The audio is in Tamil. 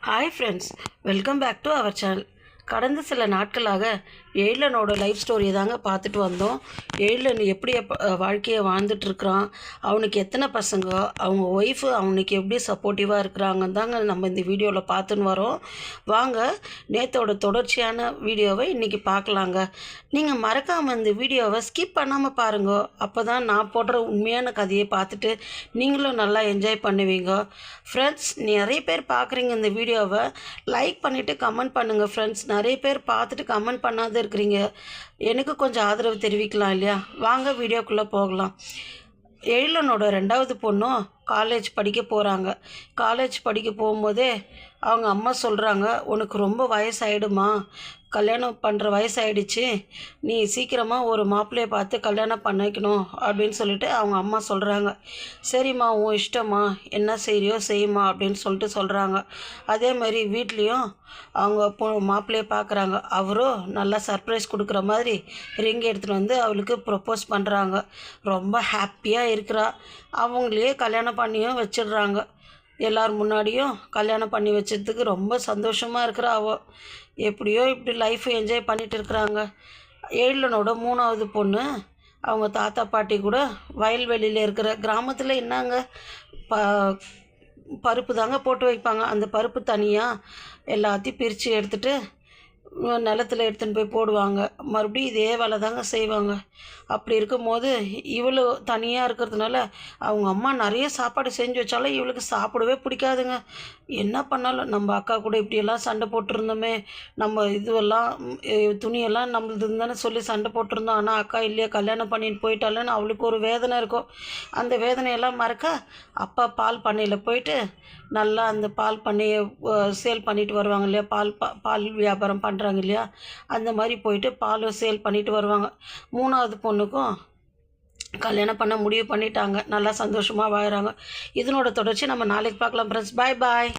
Hi friends, welcome back to our channel. கடந்த சில நாட்களாக எழிலனோட லைஃப் ஸ்டோரியை தாங்க பார்த்துட்டு வந்தோம். எழிலன் எப்படி வாழ்க்கையை வாழ்ந்துட்டுருக்குறான், அவனுக்கு எத்தனை பசங்க, அவங்க ஒய்ஃபு அவனுக்கு எப்படி சப்போர்ட்டிவாக இருக்கிறாங்கன்னு தாங்க நம்ம இந்த வீடியோவில் பார்த்துன்னு வரோம். வாங்க நேற்றோட தொடர்ச்சியான வீடியோவை இன்றைக்கி பார்க்கலாங்க. நீங்கள் மறக்காமல் இந்த வீடியோவை ஸ்கிப் பண்ணாமல் பாருங்க. அப்போ தான் நான் போடுற உண்மையான கதையை பார்த்துட்டு நீங்களும் நல்லா என்ஜாய் பண்ணுவீங்க. ஃப்ரெண்ட்ஸ், நிறைய பேர் பார்க்குறீங்க இந்த வீடியோவை, லைக் பண்ணிவிட்டு கமெண்ட் பண்ணுங்கள். ஃப்ரெண்ட்ஸ், நிறைய பேர் பார்த்துட்டு கமெண்ட் பண்ணாத இருக்கிறீங்க, எனக்கு கொஞ்சம் ஆதரவு தெரிவிக்கலாம் இல்லையா? வாங்க வீடியோக்குள்ளே போகலாம். எழிலனோட ரெண்டாவது பொண்ணும் காலேஜ் படிக்க போகிறாங்க. காலேஜ் படிக்க போகும்போதே அவங்க அம்மா சொல்கிறாங்க, உனக்கு ரொம்ப வயசாயிடுமா, கல்யாணம் பண்ணுற வயசாயிடுச்சு, நீ சீக்கிரமாக ஒரு மாப்பிள்ளையை பார்த்து கல்யாணம் பண்ணிக்கணும் அப்படின்னு சொல்லிட்டு அவங்க அம்மா சொல்கிறாங்க. சரிம்மா, உன் இஷ்டம்மா, என்ன செய்யறியோ செய்யுமா அப்படின்னு சொல்லிட்டு சொல்கிறாங்க. அதே மாதிரி வீட்லேயும் அவங்க மாப்பிள்ளையை பார்க்குறாங்க. அவரும் நல்லா சர்ப்ரைஸ் கொடுக்குற மாதிரி ரிங் எடுத்துகிட்டு வந்து அவளுக்கு ப்ரப்போஸ் பண்ணுறாங்க. ரொம்ப ஹாப்பியாக இருக்கிறா. அவங்களே கல்யாணம் பண்ணியும் வச்சிடுறாங்க. எல்லார் முன்னாடியும் கல்யாணம் பண்ணி வச்சதுக்கு ரொம்ப சந்தோஷமாக இருக்கிறா. எப்படியோ இப்படி லைஃப்பை என்ஜாய் பண்ணிகிட்டு இருக்கிறாங்க. எழிலனோட மூணாவது பொண்ணு அவங்க தாத்தா பாட்டி கூட வயல்வெளியில் இருக்கிற கிராமத்தில் என்னங்க பருப்பு தாங்க போட்டு வைப்பாங்க. அந்த பருப்பு தனியாக எல்லாத்தையும் பிரித்து எடுத்துகிட்டு நிலத்தில் எடுத்துன்னு போய் போடுவாங்க. மறுபடியும் இதே வேலை தாங்க செய்வாங்க. அப்படி இருக்கும்போது இவ்வளோ தனியாக இருக்கிறதுனால அவங்க அம்மா நிறைய சாப்பாடு செஞ்சு வச்சாலும் இவளுக்கு சாப்பிடவே பிடிக்காதுங்க. என்ன பண்ணாலும் நம்ம அக்கா கூட இப்படியெல்லாம் சண்டை போட்டிருந்தோமே, நம்ம இதுவெல்லாம் துணியெல்லாம் நம்மளது தானே சொல்லி சண்டை போட்டிருந்தோம், ஆனால் அக்கா இல்லையா கல்யாணம் பண்ணிட்டு போயிட்டாலன்னு அவளுக்கு ஒரு வேதனை இருக்கும். அந்த வேதனையெல்லாம் மறக்க அப்பா பால் பண்ணையில் போயிட்டு நல்லா அந்த பால் பண்ணையை சேல் பண்ணிட்டு வருவாங்க இல்லையா, பால் வியாபாரம் பண்ணுறாங்க இல்லையா, அந்த மாதிரி போயிட்டு பால் சேல் பண்ணிட்டு வருவாங்க. மூணாவது பொண்ணுக்கும் கல்யாணம் பண்ண முடிவு பண்ணிட்டாங்க. நல்லா சந்தோஷமாக வாழுறாங்க. இதனோட தொடர்ச்சி நம்ம நாளைக்கு பார்க்கலாம் ஃப்ரெண்ட்ஸ். பாய் பாய்.